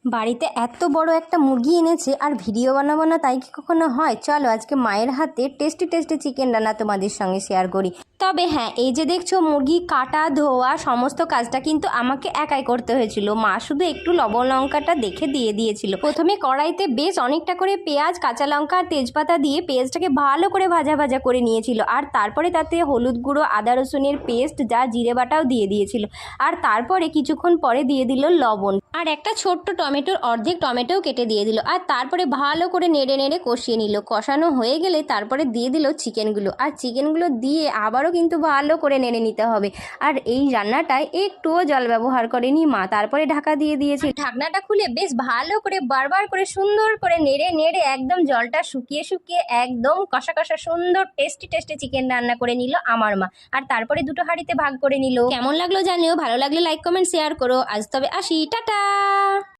বাড়িতে এত বড় একটা মুরগি এনেছে আর ভিডিও বানাবো না তাই কি কখনো হয়? চলো আজকে মায়ের হাতে টেস্টি টেস্টি চিকেন রান্না তোমাদের সঙ্গে শেয়ার করি। তবে হ্যাঁ, এই যে দেখছো মুরগি কাটা ধোয়া সমস্ত কাজটা কিন্তু আমাকে একাই করতে হয়েছিল। মা শুধু একটু লবণ লঙ্কাটা দেখে দিয়ে দিয়েছিল। প্রথমে কড়াইতে বেশ অনেকটা করে পেঁয়াজ, কাঁচা লঙ্কা আর তেজপাতা দিয়ে পেঁয়াজটাকে ভালো করে ভাজা ভাজা করে নিয়েছিল। আর তারপরে তাতে হলুদ গুঁড়ো, আদা রসুনের পেস্ট, যা জিরে বাটাও দিয়ে দিয়েছিল। আর তারপরে কিছুক্ষণ পরে দিয়ে দিল লবণ আর একটা ছোট্ট টমেটোর অর্ধেক টমেটোও কেটে দিয়ে দিল। আর তারপরে ভালো করে নেড়ে নেড়ে কষিয়ে নিল। কষানো হয়ে গেলে তারপরে দিয়ে দিল চিকেনগুলো। আর চিকেনগুলো দিয়ে আবারও কিন্তু ভালো করে নেড়ে নিতে হবে। আর এই রান্নাটায় একটুও জল ব্যবহার করেনি মা। তারপরে ঢাকা দিয়ে দিয়েছে। ঢাকনাটা খুলে বেশ ভালো করে বারবার করে সুন্দর করে নেড়ে নেড়ে একদম জলটা শুকিয়ে শুকিয়ে একদম কষা কষা সুন্দর টেস্টি টেস্টি চিকেন রান্না করে নিল আমার মা। আর তারপরে দুটো হাঁড়িতে ভাগ করে নিল। কেমন লাগলো জানিও, ভালো লাগলে লাইক কমেন্ট শেয়ার করো। আজ তবে আসি, টাটা।